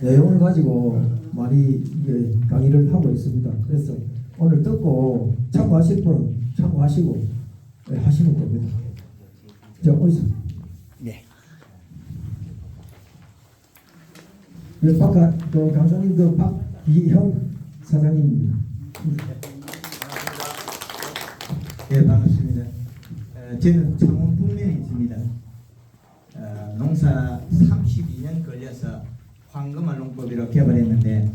내용을 가지고 많이 강의를 하고 있습니다. 그래서 오늘 듣고 참고하실 분은 참고하시고 하시면 됩니다. 자, 어디서? 네. 강사님 박기형 사장님입니다. 예, 반갑습니다. 저는 창원 북면에 있습니다. 농사 32년 걸려서 황금알 농법으로 개발했는데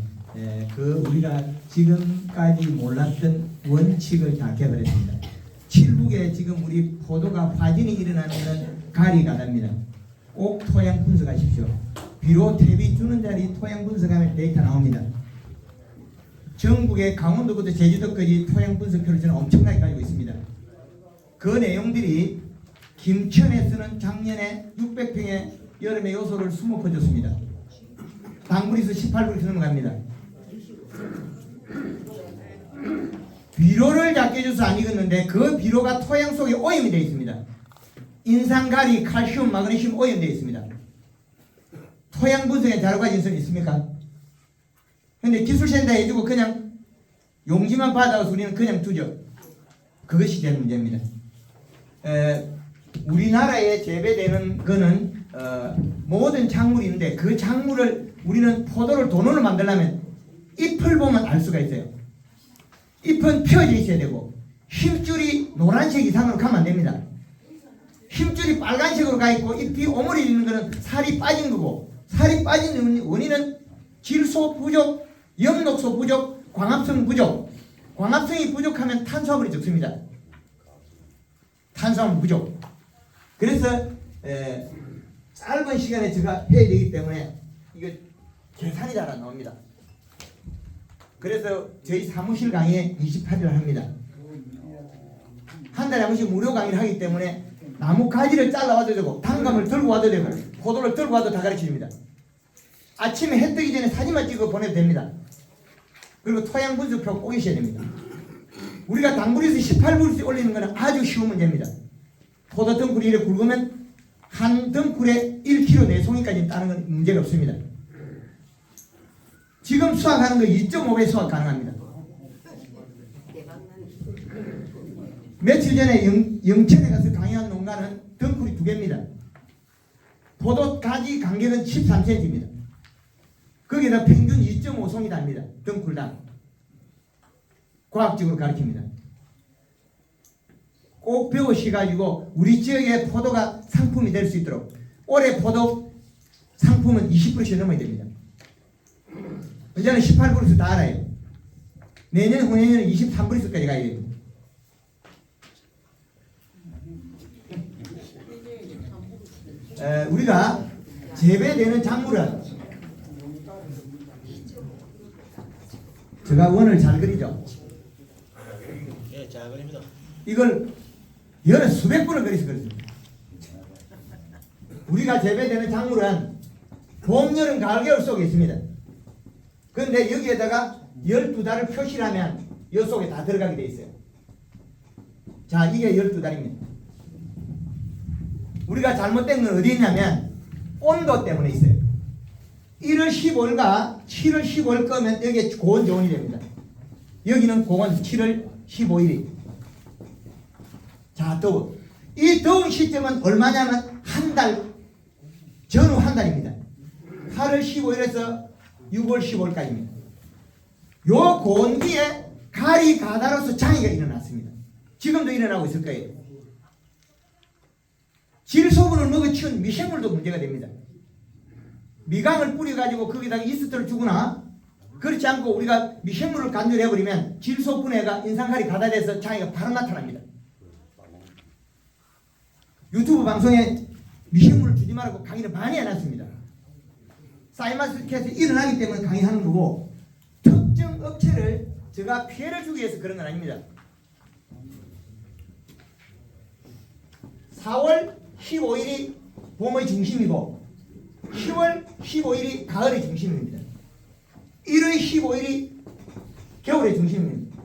우리가 지금까지 몰랐던 원칙을 다 개발했습니다. 칠북에 지금 우리 포도가 화진이 일어나면 가리 가답니다. 꼭 토양 분석하십시오. 비로 대비 주는 자리 토양 분석하면 데이터 나옵니다. 전국의 강원도부터 제주도까지 토양 분석표를 저는 엄청나게 가지고 있습니다. 그 내용들이 김천에서는 작년에 600평의 여름의 요소를 수목해줬습니다. 당분에서 18분에서 넘어갑니다. 비료를 작게 줘서 안 익었는데 그 비료가 토양 속에 오염이 되어 있습니다. 인산가리, 칼슘, 마그네슘 오염되어 있습니다. 토양 분석에 자료가 인선 있습니까? 근데 기술센터 해주고 그냥 용지만 받아서 우리는 그냥 두죠. 그것이 제일 문제입니다. 우리나라에 재배되는 거는 모든 작물이 있는데 그 작물을 우리는 포도를 돈으로 만들려면 잎을 보면 알 수가 있어요. 잎은 펴져 있어야 되고 힘줄이 노란색 이상으로 가면 안 됩니다. 힘줄이 빨간색으로 가 있고 잎이 오므리 있는 것은 살이 빠진 거고, 살이 빠진 원인은 질소 부족, 엽록소 부족, 광합성 부족. 광합성이 부족하면 탄수화물이 적습니다. 탄수화물 부족. 그래서 짧은 시간에 제가 해야 되기 때문에 이거 계산이 잘 안 나옵니다. 그래서 저희 사무실 강의에 28일 합니다. 한 달에 한 번씩 무료 강의를 하기 때문에 나무 가지를 잘라와도 되고 단감을 들고 와도 되고 포도를 들고 와도 다 가르쳐줍니다. 아침에 해 뜨기 전에 사진만 찍어 보내도 됩니다. 그리고 토양 분석표 꼭 있어야 됩니다. 우리가 당구리에서 18불씩 올리는 것은 아주 쉬운 문제입니다. 포도 덩굴이 이렇게 굵으면 한 덩굴에 1kg 4송이까지 따는 건 문제가 없습니다. 지금 수확하는 거 2.5배 수확 가능합니다. 며칠 전에 영천에 가서 강의한 농가는 덩굴이 2개입니다. 포도 가지 간격은 13cm입니다. 거기다 평균 2.5송이 답니다. 덩굴당. 과학적으로 가르칩니다. 꼭 배우셔가지고 우리 지역의 포도가 상품이 될 수 있도록 올해 포도 상품은 20%씩 넘어야 됩니다. 이제는 18%씩 다 알아요. 내년 후내년은 23%까지 가야 됩니다. 우리가 재배되는 작물은 제가 원을 잘 그리죠. 예, 잘 그립니다. 이걸 여러 수백 번을 그려서 그렸습니다. 우리가 재배되는 작물은 봄, 여름, 가을, 겨울 속에 있습니다. 그런데 여기에다가 12달을 표시하면 이 속에 다 들어가게 돼 있어요. 자, 이게 12달입니다. 우리가 잘못된 건 어디 있냐면 온도 때문에 있어요. 1월 15일과 7월 15일 거면 여기에 고온 저온이 됩니다. 여기는 고온 7월 15일이. 자, 더워. 이 더운 시점은 얼마냐면 한 달, 전후 한 달입니다. 8월 15일에서 6월 15일까지입니다. 요 고온기에 가리 가다로서 장애가 일어났습니다. 지금도 일어나고 있을 거예요. 질소분을 먹어치운 미생물도 문제가 됩니다. 미강을 뿌려가지고 거기다가 이스트를 주거나 그렇지 않고 우리가 미생물을 간절해버리면 질소분해가 인산가리 가다돼서 장애가 바로 나타납니다. 유튜브 방송에 미생물을 주지 말고 강의를 많이 해놨습니다. 사이마스켓에서 일어나기 때문에 강의하는 거고 특정 업체를 제가 피해를 주기 위해서 그런 건 아닙니다. 4월 15일이 봄의 중심이고 10월 15일이 가을의 중심입니다. 1월 15일이 겨울의 중심입니다.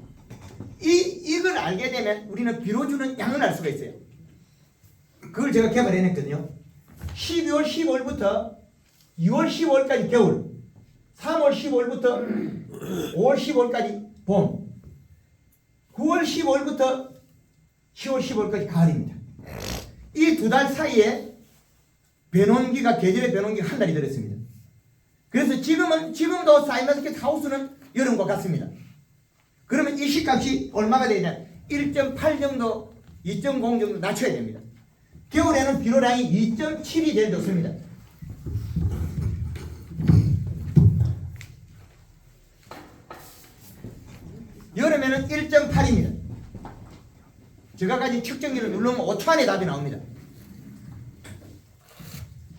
이걸 알게 되면 우리는 비로 주는 양을 알 수가 있어요. 그걸 제가 개발해냈거든요. 12월 15일부터 2월 15일까지 겨울, 3월 15일부터 5월 15일까지 봄, 9월 15일부터 10월 15일까지 가을입니다. 이 두 달 사이에 변온기가, 계절의 변온기가 한 달이 들었습니다. 그래서 지금도 사이마스켓 하우스는 여름과 같습니다. 그러면 이 시값이 얼마가 되냐? 1.8 정도, 2.0 정도 낮춰야 됩니다. 겨울에는 비료량이 2.7이 제일 좋습니다. 여름에는 1.8입니다. 제가 가진 측정기를 누르면 5초 안에 답이 나옵니다.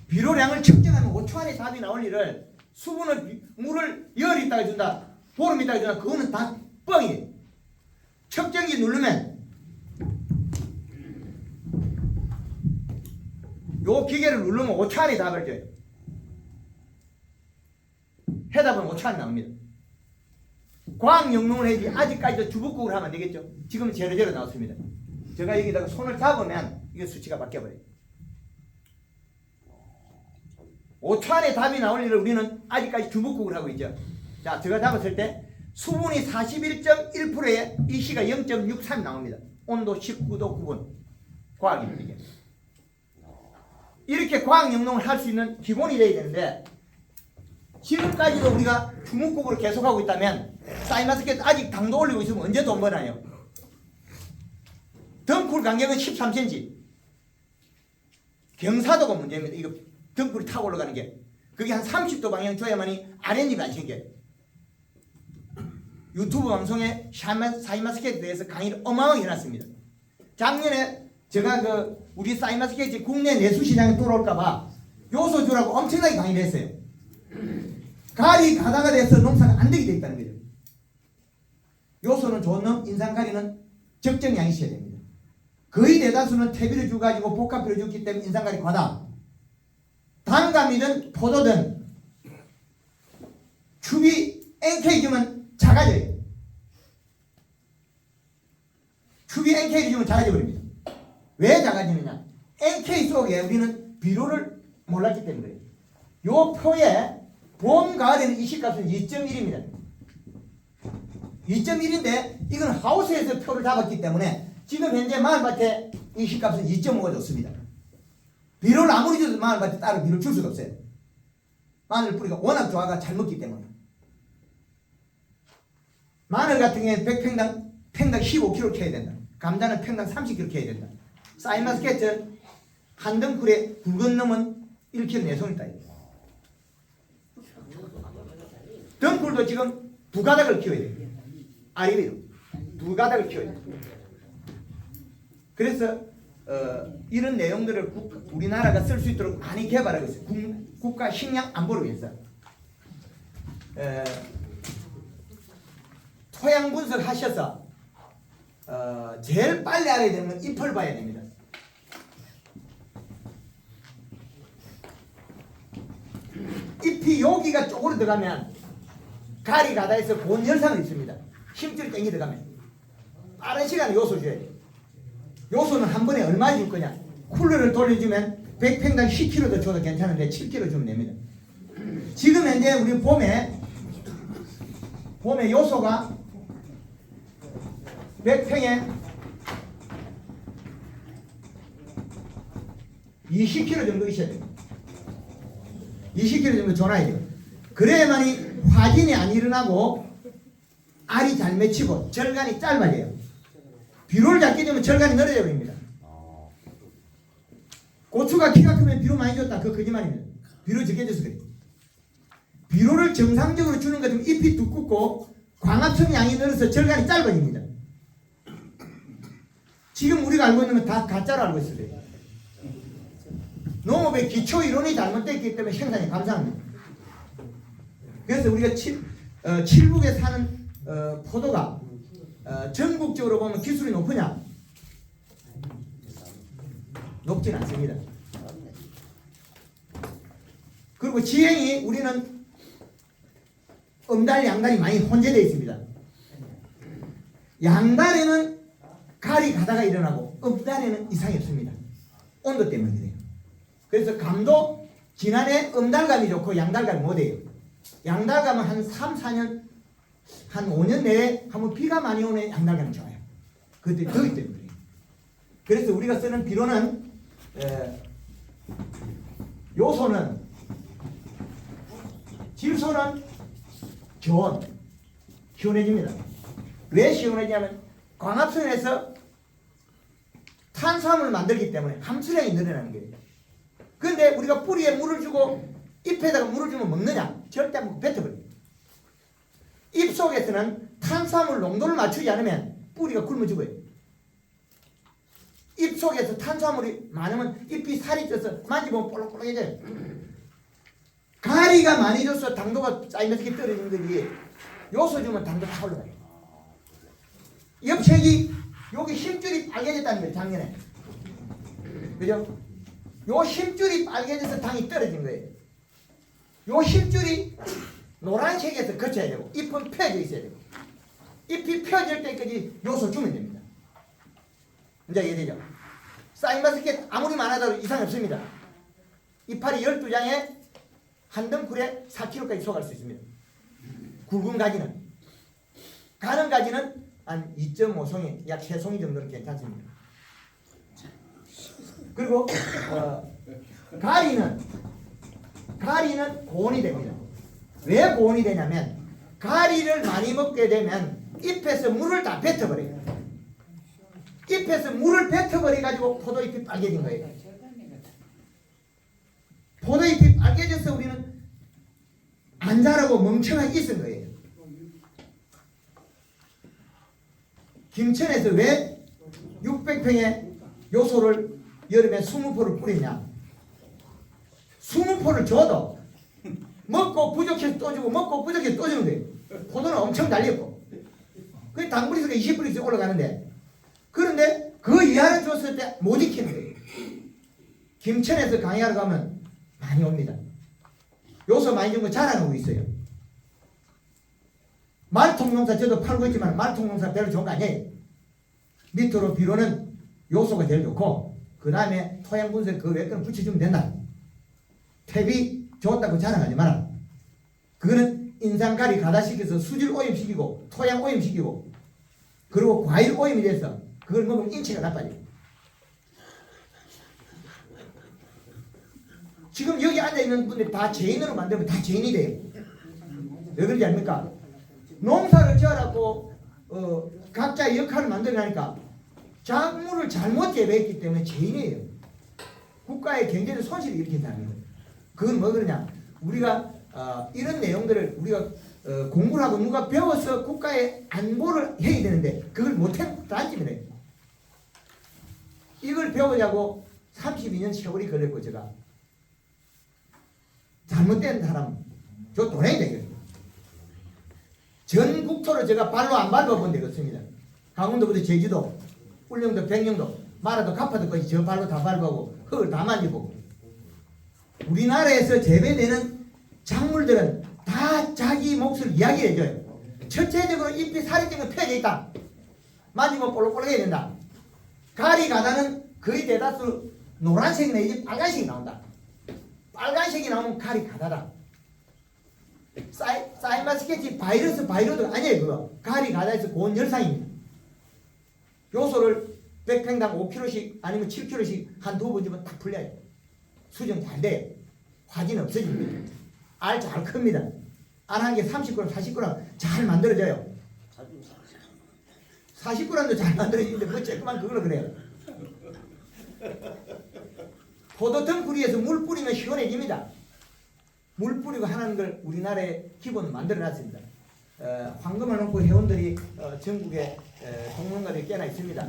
비료량을 측정하면 5초 안에 답이 나올 일을, 수분을, 물을 열 있다가 준다, 보름 있다가 준다, 그거는 다 뻥이에요. 측정기 누르면 요 기계를 누르면 5초 안에 답을 줘요. 해답은 5초 안에 나옵니다. 과학 영농을 해야지 아직까지도 주북국을 하면 안 되겠죠. 지금은 제로제로 나왔습니다. 제가 여기다가 손을 잡으면 이게 수치가 바뀌어버려요. 5초 안에 답이 나올 일을 우리는 아직까지 주북국을 하고 있죠. 자, 제가 잡았을 때 수분이 41.1%에 이 시가 0.63 나옵니다. 온도 19도 9분. 과학입니다. 이게. 이렇게 과학 영농을 할 수 있는 기본이 돼야 되는데, 지금까지도 우리가 주묵국으로 계속하고 있다면 사이마스켓 아직 당도 올리고 있으면 언제 돈 버나요? 덩쿨 간격은 13cm. 경사도가 문제입니다. 이거 덩쿨이 타고 올라가는 게. 그게 한 30도 방향 줘야만이 아랫입이 안 생겨요. 유튜브 방송에 사이마스켓에 대해서 강의를 어마어마하게 해놨습니다. 작년에 제가 우리 사이마스켓이 국내 내수시장에 돌아올까봐 요소주라고 엄청나게 강의를 했어요. 가리 가다가 돼서 농사가 안 되게 돼 있다는 거죠. 요소는 좋은 놈, 인산가리는 적정량이 있어야 됩니다. 거의 대다수는 퇴비를 주가지고 복합비를 줬기 때문에 인산가리 과다. 단감이든 포도든 축이 NK 주면 작아져요. 축이 NK를 주면 작아져 버립니다. 왜 작아지느냐? NK 속에 우리는 비료를 몰랐기 때문에 그래요. 요 표에 봄, 가을에는 이 시값은 2.1입니다. 2.1인데 이건 하우스에서 표를 잡았기 때문에 지금 현재 마을밭에 이 시값은 2.5가 좋습니다. 비료를 아무리 줘도 마을밭에 따로 비료를 줄 수가 없어요. 마늘 뿌리가 워낙 좋아가 잘 먹기 때문에. 마늘 같은 경우에 100평당 15kg 캐야 된다. 감자는 평당 30kg 캐야 된다. 사이마스켓은 한 덩쿨에 굵은 놈은 1kg 내손 있다. 덩쿨도 지금 두 가닥을 키워야 돼요. 아리비로 두 가닥을 키워야 돼요. 그래서 이런 내용들을 우리나라가 쓸 수 있도록 많이 개발하고 있어요. 국가 식량 안보를 위해서. 토양 분석하셔서 제일 빨리 알아야 되는 건 잎을 봐야 됩니다. 잎이 여기가 쪽으로 들어가면 가리 가다에서 본 현상이 있습니다. 힘줄 땡기 들어가면 빠른 시간에 요소 줘야 돼요. 요소는 한 번에 얼마 줄 거냐? 쿨러를 돌려주면 100평당 10kg 더 줘도 괜찮은데 7kg 주면 됩니다. 지금 현재 우리 봄에 요소가 100평에 20kg 정도 있어야 돼요. 20kg 정도 줘놔야 돼요. 그래야만이 화진이 안 일어나고 알이 잘 맺히고 절간이 짧아져요. 비료를 작게 주면 절간이 늘어져 버립니다. 고추가 키가 크면 비료 많이 줬다. 그거 거짓말입니다. 비료 적게 줘서 그래요. 비료를 정상적으로 주는 것은 잎이 두껍고 광합성 양이 늘어서 절간이 짧아집니다. 지금 우리가 알고 있는 건 다 가짜로 알고 있어요. 농업의 기초 이론이 잘못됐기 때문에 생산이 감사합니다. 그래서 우리가 칠북에 사는 포도가 전국적으로 보면 기술이 높으냐? 높진 않습니다. 그리고 지형이 우리는 음달, 양달이 많이 혼재되어 있습니다. 양달에는 가리 가다가 일어나고 음달에는 이상이 없습니다. 온도 때문에 그래요. 그래서 감도 지난해 음달감이 좋고 양달감이 못해요. 양달 가면 한 3, 4년, 한 5년 내에 한번 비가 많이 오면 양달 가면 좋아요. 그때 더위 때문에 그래요. 그래서 우리가 쓰는 비료는 요소는 질소는 시원해집니다. 왜 시원해지냐면 광합성에서 탄수화물을 만들기 때문에 함수량이 늘어나는 거예요. 그런데 우리가 뿌리에 물을 주고 잎에다가 물을 주면 먹느냐? 절대 안 먹고 뱉어버려요. 잎 속에서는 탄수화물 농도를 맞추지 않으면 뿌리가 굶어 죽어요. 잎 속에서 탄수화물이 많으면 잎이 살이 쪄서 만지보면 볼록볼록해져요. 가리가 많이 져서 당도가 쌓이면서 떨어지는 거지, 요소 주면 당도 다 올라가요. 엽색이 여기 힘줄이 빨개졌다는 거예요. 작년에. 그죠? 요 힘줄이 빨개져서 당이 떨어진 거예요. 요 힘줄이 노란색에서 거쳐야 되고 잎은 펴져 있어야 되고, 잎이 펴질 때까지 요소 주면 됩니다. 이제 이해되죠? 사인바스켓 아무리 많아도 이상 없습니다. 이파리 12장에 한 덩굴에 4kg까지 속할 수 있습니다. 굵은 가지는. 가는 가지는 한 2.5송이, 약 3송이 정도는 괜찮습니다. 그리고 가리는 고온이 됩니다. 왜 고온이 되냐면 가리를 많이 먹게 되면 잎에서 물을 다 뱉어버려요. 잎에서 물을 뱉어버려 가지고 포도잎이 빨개진 거예요. 포도잎이 빨개져서 우리는 안 자라고 멍청하게 있은 거예요. 김천에서 왜 600평의 요소를 여름에 20포를 뿌리냐? 20포를 줘도 먹고 부족해서 또 주고 먹고 부족해서 또 주는 거예요. 포도는 엄청 달렸고 그 당분이가 20%씩 올라가는데, 그런데 그 이하를 줬을 때 못 익히는 거예요. 김천에서 강의하러 가면 많이 옵니다. 요소 많이 준 거 자랑하고 있어요. 말통농사 저도 팔고 있지만 말통농사 별로 좋은 거 아니에요. 밑으로 비료는 요소가 제일 좋고 그 다음에 토양 분석 그 외 거는 붙여주면 된다. 탭이 좋다고 자랑하지 마라. 그거는 인산가리 가다시켜서 수질 오염시키고 토양 오염시키고 그리고 과일 오염이 돼서 그걸 먹으면 인체가 나빠져요. 지금 여기 앉아있는 분들이 다 죄인으로 만들면 다 죄인이 돼요. 왜 그런지 압니까? 농사를 지어갖고 각자의 역할을 만들어가니까 작물을 잘못 재배했기 때문에 죄인이에요. 국가의 경제적 손실을 일으킨다는 거예요. 그건 뭐 그러냐? 우리가 이런 내용들을 우리가 공부를 하고 누가 배워서 국가의 안보를 해야 되는데 그걸 못한 단점이래요. 이걸 배우자고 32년 세월이 걸렸고 제가 잘못된 사람 저 도래야 되겠어요. 전 국토를 제가 발로 안 밟아본 데가 없습니다. 강원도부터 제주도, 울릉도, 백령도, 마라도, 가파도까지 저 발로 다 밟아보고 흙을 다 만지고, 우리나라에서 재배되는 작물들은 다 자기 몫을 이야기해줘요. 첫째적으로 잎이 살이 찐 건 펴져 있다. 만지면 볼록볼록해야 된다. 가리 가다는 거의 대다수 노란색 내지 빨간색이 나온다. 빨간색이 나오면 가리 가다다. 사이마스케치 바이러도 아니에요. 그거 가리 가다에서 고온 열상입니다. 요소를 100평당 5kg씩 아니면 7kg씩 한 두 번 주면 딱 풀려요. 수정 잘 돼요. 화진 없어집니다. 알 잘 큽니다. 알 한 개 30g, 40g 잘 만들어져요. 40g도 잘 만들어지는데 뭐 조그만 그걸로 그래요. 포도 덩굴 위에서 물 뿌리면 시원해집니다. 물 뿌리고 하는 걸 우리나라에 기본 만들어놨습니다. 황금을 놓고 회원들이 전국에 동문가들이 꽤나 있습니다.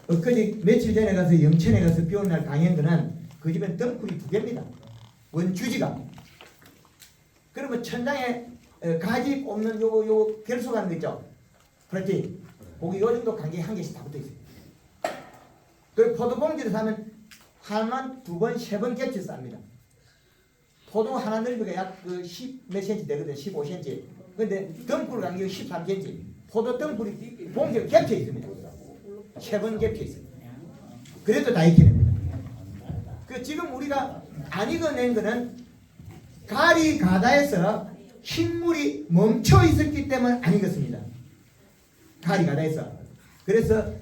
엊그제 며칠 전에 가서 영천에 가서 비 오는 날 강의한 거는 그 집엔 덩굴이 2개입니다. 원주지가. 그러면 천장에 가지 꼽는 요 결소가는 거 있죠. 그렇지. 거기 요 정도 간격이 한 개씩 다 붙어 있어요. 그리고 포도 봉지를 사면 하나만 2번, 3번 겹쳐 쌉니다. 포도 하나 넓이가 약 10 몇 cm 되거든. 15cm. 근데 덩굴 간격이 13cm. 포도 덩굴이 봉지가 겹쳐 있습니다. 3번 겹쳐 있어요. 그래도 다 익혀냅니다. 그 지금 우리가 안 익어낸 거는 가리 가다에서 식물이 멈춰 있었기 때문 아니겠습니다. 가리 가다에서. 그래서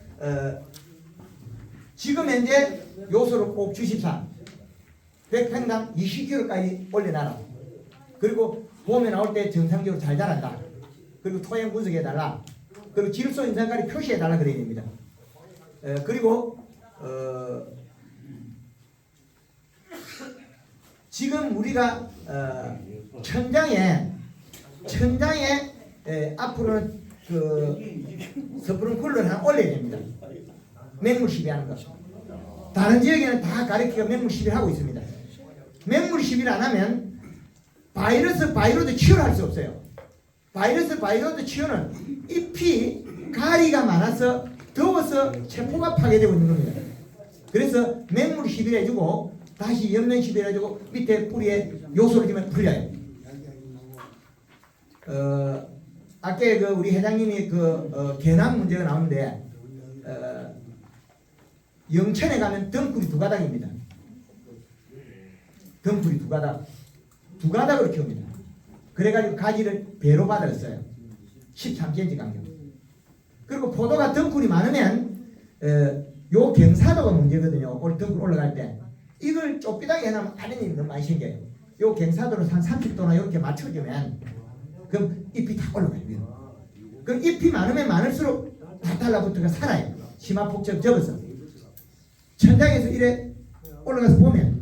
지금 현재 요소를 꼭 주십사. 100평당 20kg까지 올려놔라. 그리고 봄에 나올 때 정상적으로 잘 자란다. 그리고 토양 분석해달라. 그리고 질소 인산가리 표시해달라 그래야 됩니다. 그리고 지금 우리가 천장에 앞으로는 그 스프링 쿨러를 하나 올려야 됩니다. 맹물 시비하는 거. 다른 지역에는 다 가리키가 맹물 시비를 하고 있습니다. 맹물 시비를 안 하면 바이러스 치유를 할 수 없어요. 바이러스 치유는 잎이 가리가 많아서 더워서 세포가 파괴되고 있는 겁니다. 그래서 맹물 시비를 해주고 다시 연면 시비를 해주고 밑에 뿌리에 요소를 주면 풀려요. 아까 그 우리 회장님이 개남 문제가 나오는데 영천에 가면 덩굴이 두 가닥입니다. 덩굴이 두 가닥으로 키웁니다. 그래가지고 가지를 배로 받았어요. 13cm 간격. 그리고 포도가 덩굴이 많으면 요 경사도가 문제거든요. 덩굴 올라갈 때 이걸 좁비다게 해놓으면 아랫님이 너무 많이 생겨요. 요 경사도를 한 30도나 이렇게 맞춰주면 그럼 잎이 다 올라가요. 그럼 잎이 많으면 많을수록 다 달라붙어가 살아요. 심화폭처럼 접어서 천장에서 이래 올라가서 보면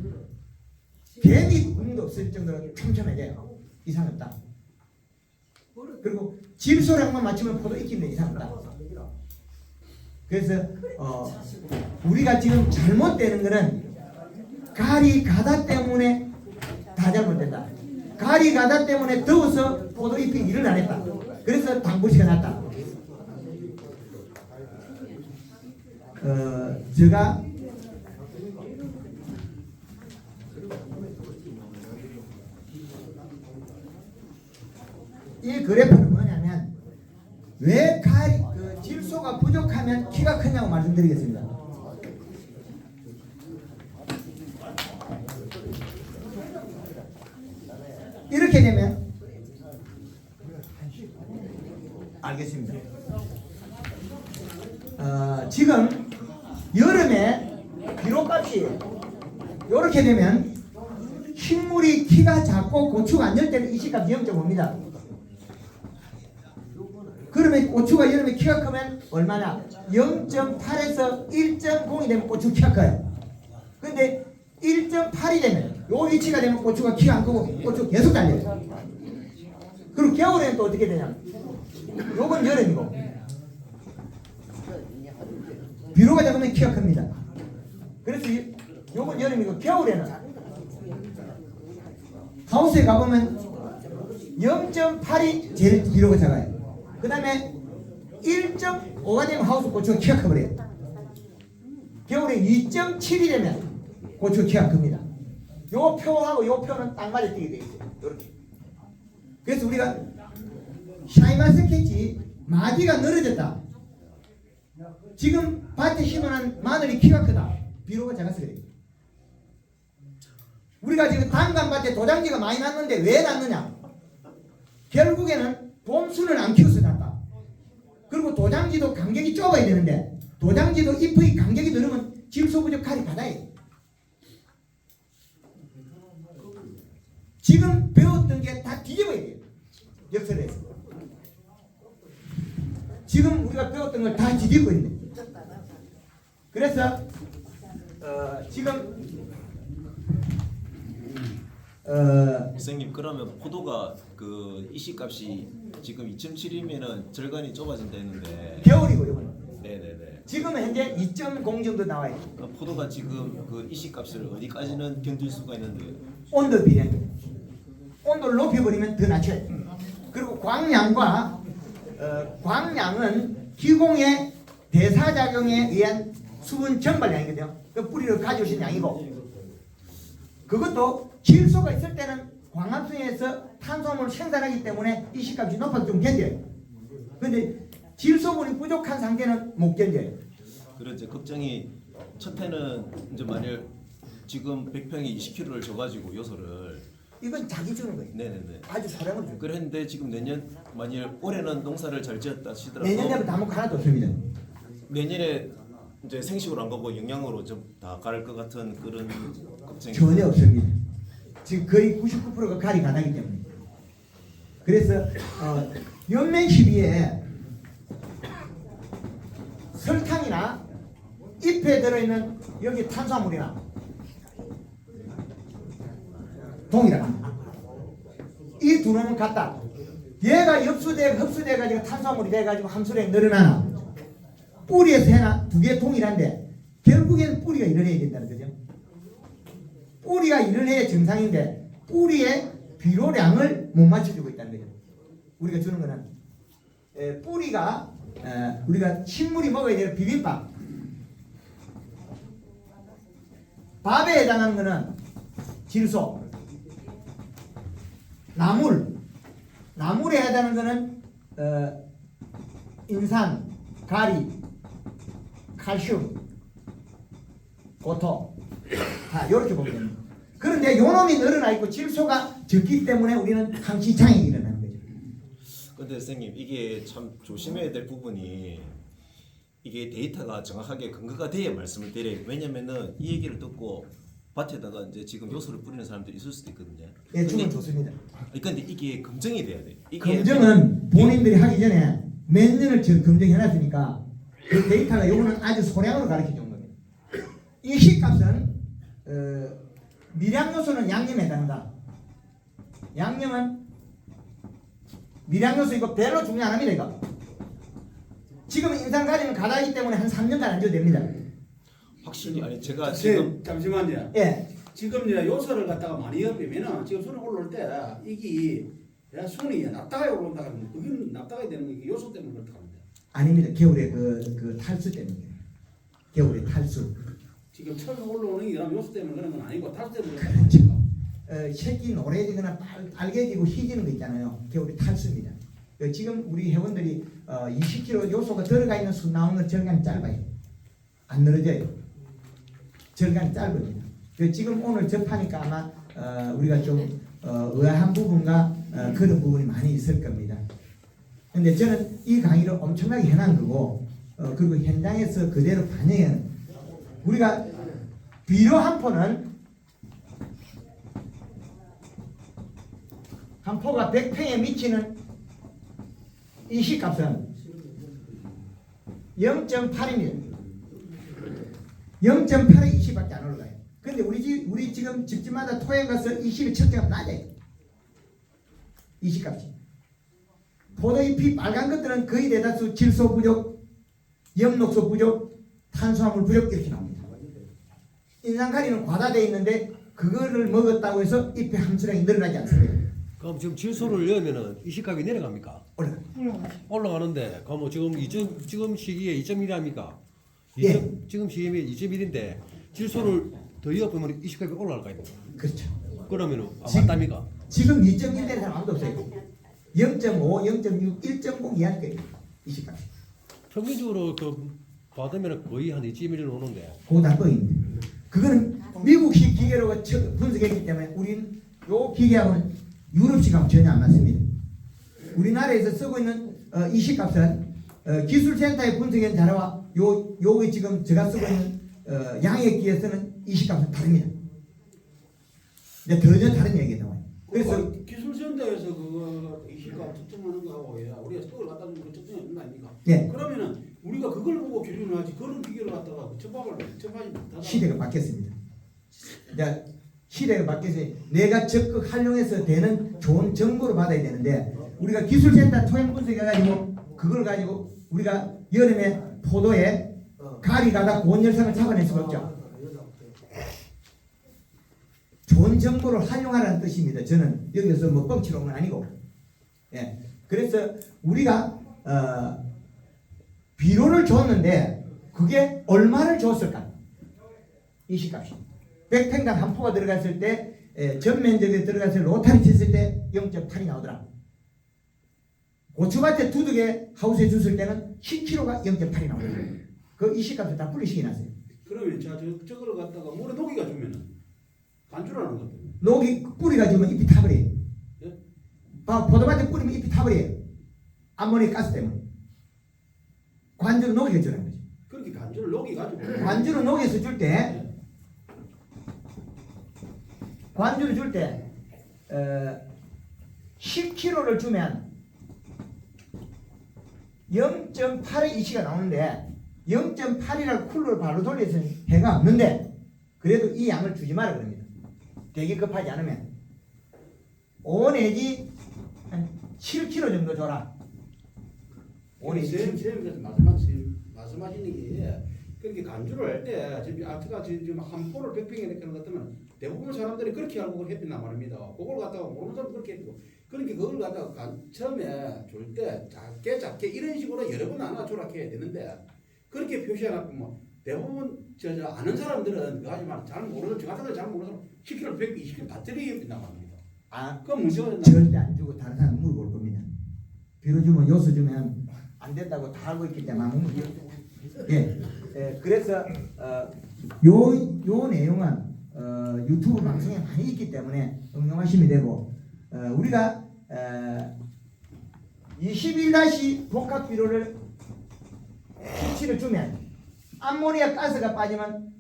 개미 구멍도 없을 정도로 촘촘해져요. 이상 없다. 그리고 질소량만 맞추면 포도 익히는 이상 없다. 그래서 우리가 지금 잘못되는 거는 가리 가다 때문에 다 잘못된다. 가리 가다 때문에 더워서 포도 잎이 일을 안 했다. 그래서 당부시가 났다. 제가 이 그래프는 뭐냐면 왜 질소가 부족하면 키가 크냐고 말씀드리겠습니다. 이렇게 되면 알겠습니다. 지금 여름에 비료값이 이렇게 되면 식물이 키가 작고 고추가 안 열 때는 이 시값이 0.5입니다. 그러면 고추가 여름에 키가 크면 얼마나? 0.8에서 1.0이 되면 고추 키가 커요. 근데 1.8이 되면 요 위치가 되면 고추가 키가 안 크고 고추 계속 달려요. 그리고 겨울에는 또 어떻게 되냐? 요건 여름이고 비료가 작으면 키가 큽니다. 그래서 요건 여름이고 겨울에는 하우스에 가보면 0.8이 제일 비료가 작아요. 그 다음에 1.5가 되면 하우스 고추가 키가 커버려요. 겨울에 2.7이 되면 고추가 키가 큽니다. 요 표하고 요 표는 딱 맞아 뛰게 돼 있어요. 이렇게. 그래서 우리가 샤인마스케치 마디가 늘어졌다. 지금 밭에 심어놓은 마늘이 키가 크다. 비료가 작아서 그래요. 우리가 지금 단감밭에 도장지가 많이 났는데 왜 났느냐? 결국에는 봄순을 안 키워서 났다. 그리고 도장지도 간격이 좁아야 되는데 도장지도 잎의 간격이 늘으면 질소 부족 칼이 받아요. 지금 배웠던 게 다 뒤집어야 돼요. 역설에서. 지금 우리가 배웠던 걸 다 뒤집고 있네. 그래서 지금 선생님 그러면 포도가 그 이시값이 지금 2.7이면은 절간이 좁아진다 했는데 겨울이고 이거는. 네네네. 지금은 현재 2.0 정도 나와요. 그럼 포도가 지금 그 이시값을 어디까지는 견딜 수가 있는데 온도 비례. 온도를 높여버리면 더 낮춰요. 그리고 광량은 기공의 대사작용에 의한 수분 증발량이거든요. 그 뿌리를 가져오신 양이고 그것도 질소가 있을 때는 광합성에서 탄수화물을 생산하기 때문에 이 시값이 높아서 좀 견뎌요. 근데 질소분이 부족한 상태는 못 견뎌요. 그런 이제 걱정이 첫 해는 이제 만약 지금 100평에 20kg를 줘가지고 요소를 이건 자기 주는 거예요. 네네네. 아주 소량으로 주는 거예요. 그랬는데 지금 내년 만일 올해는 농사를 잘 지었다 치더라도 내년 되면 다 먹고 하나도 없습니다. 내년에 이제 생식으로 안 가고 영양으로 좀 다 갈 것 같은 그런 걱정이 전혀 없습니다. 지금 거의 99%가 가리 가나기 때문에. 그래서 연면 시비에 설탕이나 잎에 들어있는 여기 탄수화물이나 동일합니다. 이 두 놈은 같다. 얘가 흡수돼 가지고 탄수화물이 돼 가지고 함수량이 늘어나나 뿌리에서 해나 두 개 동일한데 결국에는 뿌리가 일을 해야 된다는 거죠. 뿌리가 일을 해야 정상인데 뿌리의 비료량을 못 맞춰주고 있다는 거죠. 우리가 주는 거는 뿌리가 우리가 식물이 먹어야 될 비빔밥, 밥에 해당하는 거는 질소, 나물에 해당하는 거는 인산, 가리, 칼슘, 고토 다 이렇게 보면 됩니다. 그런데 요놈이 늘어나 있고 질소가 적기 때문에 우리는 항시장애가 일어나는 거죠. 근데 선생님 이게 참 조심해야 될 부분이 이게 데이터가 정확하게 근거가 돼야 말씀을 드려요. 왜냐면은 이 얘기를 듣고 밭에다가 이제 지금 요소를 뿌리는 사람들이 있을 수도 있거든요. 예, 주면 좋습니다. 근데 이게 검증이 돼야 돼. 이게 검증은 본인들이 하기 전에 몇 년을 지금 검증해놨으니까 그 데이터가 요거는 아주 소량으로 가르쳐주는 겁니다. 이 시값은 미량 요소는 양념에 해당한다. 양념은 미량 요소 이거 별로 중요 안 합니다. 이거 지금 인상 가리는 가다기 때문에 한 3년간 안 줘도 됩니다. 확실히 아니 제가 지금 잠시만요. 예, 지금 이제 요소를 갖다가 많이 엿보면은 지금 손에 올라올 때 이게 손이 납작하게 올라온다 그러면 그게 납작하게 되는 게 요소 때문에 그렇다 합니다. 아닙니다. 겨울에 그 탈수 때문이에요. 겨울에 탈수. 지금 처음에 올라오는 게 요소 때문에 그런 건 아니고 탈수 때문에 그렇죠. 색이 노래지거나 빨개지고 희지는 거 있잖아요. 겨울에 탈수입니다. 지금 우리 회원들이 20kg 요소가 들어가 있는 수 나오는 절간이 짧아요. 안 늘어져요. 절간이 짧습니다. 지금 오늘 접하니까 아마 우리가 좀 의아한 부분과 그런 부분이 많이 있을 겁니다. 근데 저는 이 강의를 엄청나게 해놓은 거고 그리고 현장에서 그대로 반영하는 우리가 비료 한 포는 한 포가 100평에 미치는 이 시값은 0.8입니다. 0.8에 20밖에 안 올라가요. 근데 우리 지금 집집마다 토양 가서 20의 척도가 낮아요. 20값이. 포도잎이 빨간 것들은 거의 대다수 질소 부족, 엽록소 부족, 탄수화물 부족 이렇게 나옵니다. 인산가리는 과다되어 있는데 그거를 먹었다고 해서 잎의 함수량이 늘어나지 않습니다. 그럼 지금 질소를 넣으면은 이식값이 내려갑니까? 올라가는데 그럼 지금 시기에 2.1합니까? 예. 지금 시기에 2.1인데 질소를 더 넣으면 이식값이 올라갈 거 아닙니까? 그렇죠. 그러면은 맞답니까? 지금 2.1 되는 사람 아무도 없어요. 0.5, 0.6, 1.0 이하일 거예요. 이 시값. 평균적으로 그 받으면 거의 한 2.1은 오는데. 그거 다 뻥입니다. 그거는 미국식 기계로 분석했기 때문에 우리는 요 기계하고는 유럽식하고 전혀 안 맞습니다. 우리나라에서 쓰고 있는 이 시값은 기술센터의 분석한 자료와 요거 지금 제가 쓰고 있는 양액기에 쓰는 이 시값은 다릅니다. 이제 전혀 다른 얘기가 나와요. 그래서 기술센터에서 그거 이식값 측정하는 거하고 우리가 그걸 갖다 주면 그 측정이 거 아닙니까? 예. 그러면은 우리가 그걸 보고 기준을 하지 그런 기계를 갖다가 접하지 못하다. 시대가 바뀌었습니다. 이제 시대가 바뀌어서 내가 적극 활용해서 되는 좋은 정보를 받아야 되는데 우리가 기술센터 토양 분석해가지고 그걸 가지고 우리가 여름에 포도에 가리 가다 고온열성을 잡아낼 수가 없죠. 좋은 정보를 활용하라는 뜻입니다. 저는 여기서 뭐 뻥치러 온 건 아니고. 예. 그래서 우리가 비료를 줬는데 그게 얼마를 줬을까? 이 시값이. 100평당 한 포가 들어갔을 때 전면적에 들어갔을 때 로타리 쳤을 때 0.8이 나오더라. 고추밭에 두둑에 하우스에 줬을 때는 10kg가 0.8이 나오더라. 그 이 시값을 다 분리시켜놨어요. 그러면 저거를 갖다가 물에 녹이가 주면은 간주라는 거. 녹이 뿌리가 지면 잎이 타버려요. 예? 포도밭에 뿌리면 잎이 타버려요. 암모니아 가스 때문에. 관주는 녹이 해주라는 거죠. 그렇게 간주를 녹이 가지고. 관주는 녹여서 줄 때, 관주를 줄 때, 10kg를 주면 0.8의 이시가 나오는데 0.8이라고 쿨러를 발로 돌려서는 해가 없는데 그래도 이 양을 주지 마라 그럽니다. 되게 급하지 않으면 5 내지 한 7kg 정도 줘라. 5 내지 7kg. 말씀하시는 게 그렇게 간주를 할 때 지금 아트가 지금 한 포를 100평에 이렇게 하는 것 같으면 대부분 사람들이 그렇게 알고 그걸 했단 말입니다. 그걸 갖다가 모르는 사람 그렇게 했고 그러니까 그걸 갖다가 처음에 줄 때 작게 이런 식으로 여러 번 나눠주라 해야 되는데 그렇게 표시해갖고 뭐 대부분 저 아는 사람들은 그거 하지만 잘 모르는 저 같은 거 잘 모르는 사람 10kg, 100kg, 20kg 다 드리겠단 말입니다. 그건 문제가 절대 안 주고 다른 사람 물어볼 겁니다. 비료 주면 요수 주면 안 된다고 다 알고 있기 때문에 아무 문제 없어요. 그래서 요 내용은 유튜브 방송에 많이 있기 때문에 응용하시면 되고 우리가 21- 복합 비료를 수치를 주면 암모니아 가스가 빠지면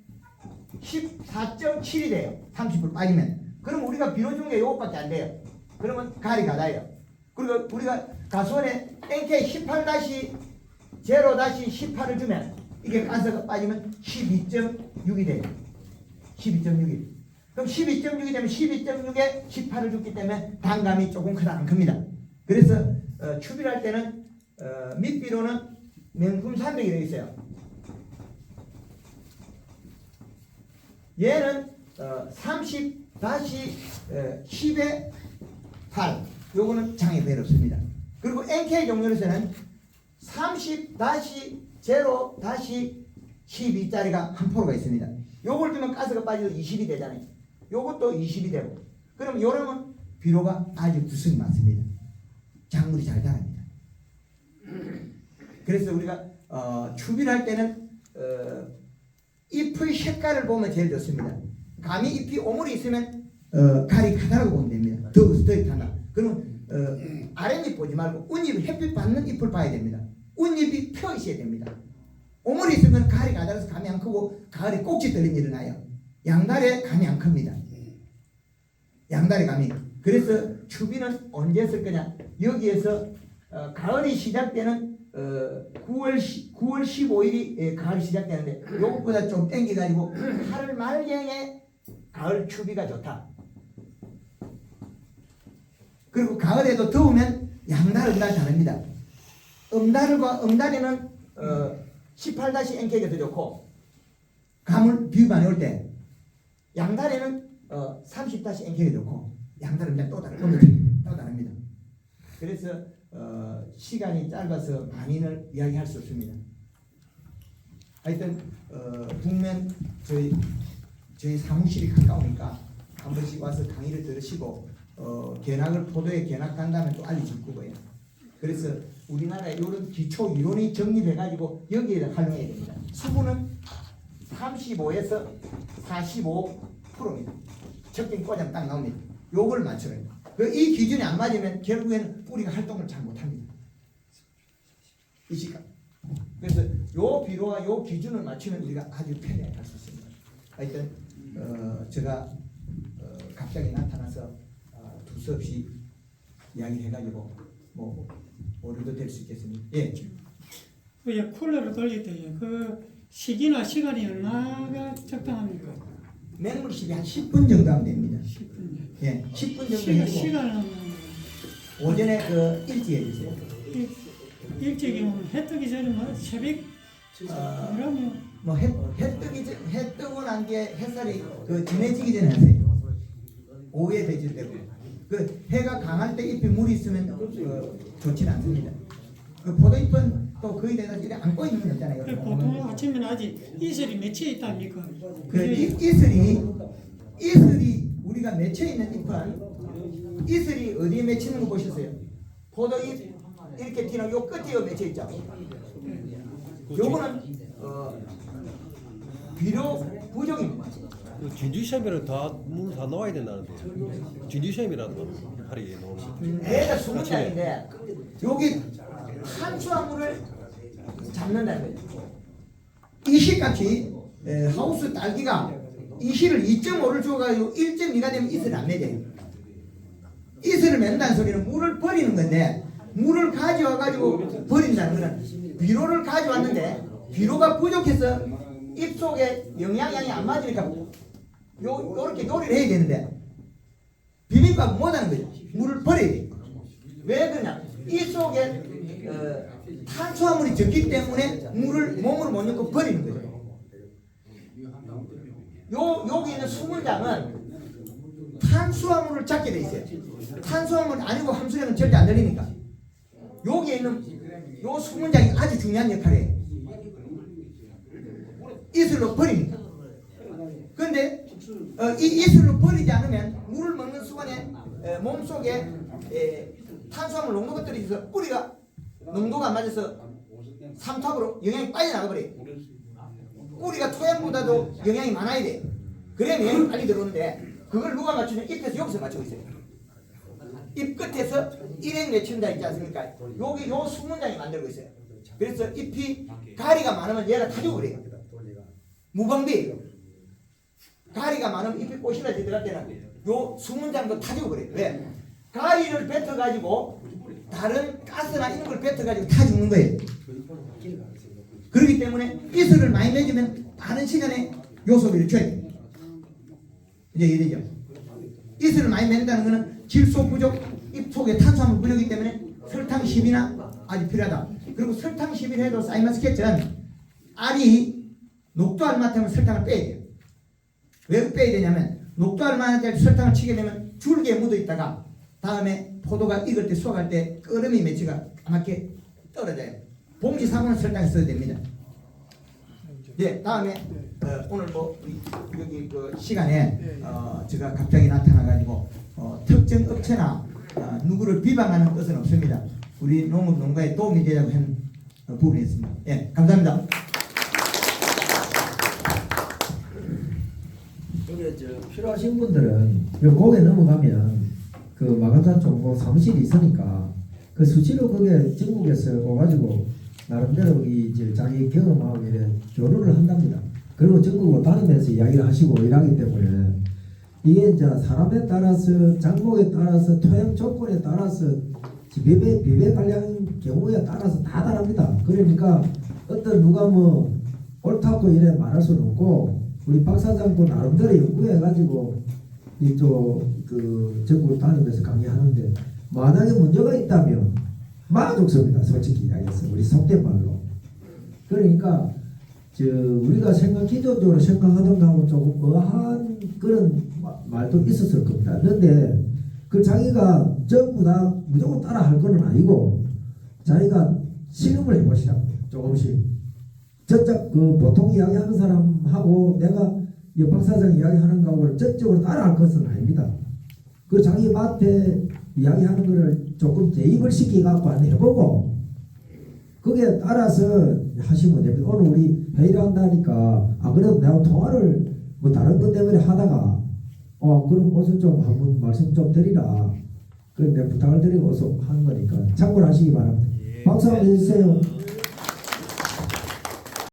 14.7이 돼요. 30% 빠지면. 그럼 우리가 비료 준 게 요것밖에 안 돼요. 그러면 가리 가다예요. 그리고 우리가 가수원에 NK 18-0-18을 주면 이게 가스가 빠지면 12.6이 돼요. 12.6이. 그럼 12.6이 되면 12.6에 18을 줬기 때문에 단감이 조금 크다 안 큽니다. 그래서 추비할 때는 밑비료는 명품 300이 되어 있어요. 얘는 30-10에 8. 요거는 장애 배로 없습니다. 그리고 NK 종류에서는 30-0-12짜리가 한 포로가 있습니다. 요걸 주면 가스가 빠져서 20이 되잖아요. 요것도 20이 되고. 그럼 요러면 비료가 아주 구성이 많습니다. 작물이 잘 자랍니다. 그래서 우리가 추비를 할 때는 잎의 색깔을 보면 제일 좋습니다. 감히 잎이 오물이 있으면 가리 가다라고 보면 됩니다. 더 탄다. 그러면 아랫잎 보지 말고 운잎 햇빛 받는 잎을 봐야 됩니다. 운잎이 펴 있어야 됩니다. 오물이 있으면 가을이 가다라서 감이 안 크고 가을에 꼭지 떨림 일어나요. 양달에 감이 안 큽니다. 양달에 감이. 그래서 추비는 언제 쓸 거냐? 여기에서 가을이 시작되는 9월 15일이 가을이 시작되는데 요것보다 좀 땡겨가지고 8월 말경에 가을 추비가 좋다. 그리고 가을에도 더우면 양달, 음달 다릅니다. 음달에는 18-NK가 더 좋고 가물 비유 많이 올 때 양달에는 30-NK가 좋고 양달, 음달 또 다릅니다. 그래서 시간이 짧아서 많이는 이야기할 수 없습니다. 하여튼 북면 저희 사무실이 가까우니까 한 번씩 와서 강의를 들으시고 포도에 견학 간다면 또 알려줄 거고요. 그래서 우리나라에 이런 기초 이론이 정립해가지고 여기에 활용해야 됩니다. 수분은 35에서 45%입니다. 적정 꽂으면 딱 나옵니다. 요걸 맞춰야 돼요. 이 기준이 안 맞으면 결국에는 뿌리가 활동을 잘 못합니다. 이 시간. 그래서 요 비료와 요 기준을 맞추면 우리가 아주 편리하게 할 수 있습니다. 하여튼 제가 갑자기 나타나서 두서없이 이야기를 해가지고 뭐 오류도 될 수 있겠습니다. 예. 그 쿨러를 돌릴 때 그 시기나 시간이 얼마가 적당합니까? 맹물 시비 한 10분 정도 하면 됩니다. 10분. 예, 10분 정도 해주고 시간은 오전에 일찍 해주세요. 일찍이면 해 뜨기 전에 뭐 새벽 그러면 뭐 해 뜨고 난 게 햇살이 진해지기 전에 하세요. 오후에 배출되고 해가 강할 때 잎에 물이 있으면 좋지는 않습니다. 포도잎은 또 거의 대다 이래 안고 있는 건 없잖아요. 보통 아침에는 아직 이슬이 맺혀 있답니까? 이슬이 우리가 맺혀 있는 잎은 이슬이 어디에 맺히는 거 보셨어요? 포도잎 이렇게 튀는 요 끝에 맺혀 있죠. 요거는 비료 부족입니다. 그 진주 시험에는 물 다 나와야 된다는데 진주 시험이라도 이파리 나오는 얘가 수문장인데 여기 탄수화물을 잡는다는 거예요. 이실같이 하우스 딸기가 이실을 2.5를 줘가지고 1.2가 되면 이슬을 안 내줘요. 이슬을 맺는다는 소리는 물을 버리는 건데 물을 가져와가지고 버린다는 거는 비료를 가져왔는데 비료가 부족해서 입속에 영양양이 안 맞으니까 요렇게 요리를 해야 되는데 비빔밥 못하는 거죠. 물을 버려야 돼요. 왜 그러냐? 이 속에 탄수화물이 적기 때문에 물을 몸으로 못 넣고 버리는 거죠. 여기 있는 수문장은 탄수화물을 잡게 돼 있어요. 탄수화물 아니고 함수량은 절대 안 들리니까. 여기에 있는 요 수문장이 아주 중요한 역할을 해요. 이슬로 버리니까. 그런데 이 이슬로 버리지 않으면 물을 먹는 순간에 몸속에 탄수화물 농도가 떨어져서 뿌리가 농도가 안 맞아서 삼탑으로 영양이 빨리 나가버려요. 뿌리가 토양보다도 영양이 많아야 돼. 그래야 영양이 빨리 들어오는데 그걸 누가 맞추냐? 잎에서 여기서 맞추고 있어요. 잎 끝에서 일행 맺힌다 있지 않습니까? 여기 요 수문장이 만들고 있어요. 그래서 잎이 가리가 많으면 얘가 타죽어 그래요. 무방비예요. 가리가 많으면 잎이 꼬실라지 들어갈 때는 요 수문장도 타죽어 버려요. 왜? 가리를 뱉어가지고 다른 가스나 이런 걸 뱉어가지고 타 죽는 거예요. 그렇기 때문에 이슬을 많이 맺으면 많은 시간에 요소비를 줘야 돼요. 이제 이래죠. 이슬을 많이 맺는다는 것은 질소 부족, 잎 속에 탄수화물 부족이기 때문에 설탕 10이나 아주 필요하다. 그리고 설탕 10을 해도 사이마스켓은 알이 녹두알 맛하면 설탕을 빼야 돼요. 왜 빼야 되냐면 녹두알 맛에 설탕을 치게 되면 줄기에 묻어 있다가 다음에 포도가 익을 때 수확할 때 끓음이 매치가 맞게 떨어져요. 봉지 사고는 설탕을 써야 됩니다. 예, 다음에 오늘 뭐 여기 그 시간에 제가 갑자기 나타나가지고 특정 업체나 누구를 비방하는 뜻은 없습니다. 우리 농업 농가에 도움이 되자고 한 부분이 있습니다. 예, 감사합니다. 필요하신 분들은 요 곡에 넘어가면 그 마감산 정보 사무실이 있으니까 그 수시로 그게 전국에서 오가지고 나름대로 이제 자기 경험하고 이래 교류를 한답니다. 그리고 전국으로 다니면서 이야기를 하시고 일하기 때문에 이게 이제 사람에 따라서 장목에 따라서 토양 조건에 따라서 비배 관련 경우에 따라서 다 다릅니다. 그러니까 어떤 누가 뭐 옳다고 이래 말할 수는 없고 우리 박 사장도 나름대로 연구해가지고 이쪽 그 전국을 다니면서 강의하는데 만약에 문제가 있다면 만족스럽니다. 솔직히 이야기해서 우리 속된 말로. 그러니까 우리가 기존적으로 생각하던 거하고 조금 어한 그런 말도 있었을 겁니다. 그런데 그 자기가 전부 다 무조건 따라 할 건 아니고 자기가 실험을 해보시라고 조금씩. 저쪽 그 보통 이야기하는 사람하고 내가 박 사장 이야기하는 거하고는 전적으로 따라할 것은 아닙니다. 그 자기 밭에 이야기하는 거를 조금 대입을 시키갖고 안 해보고 그게 따라서 하시면 됩니다. 오늘 우리 회의를 한다니까 그래도 내가 통화를 뭐 다른 것 때문에 하다가 그럼 어서 좀 한번 말씀 좀 드리라. 그래 내가 부탁을 드리고 어서 하는 거니까 참고를 하시기 바랍니다. 박수 한번 해주세요.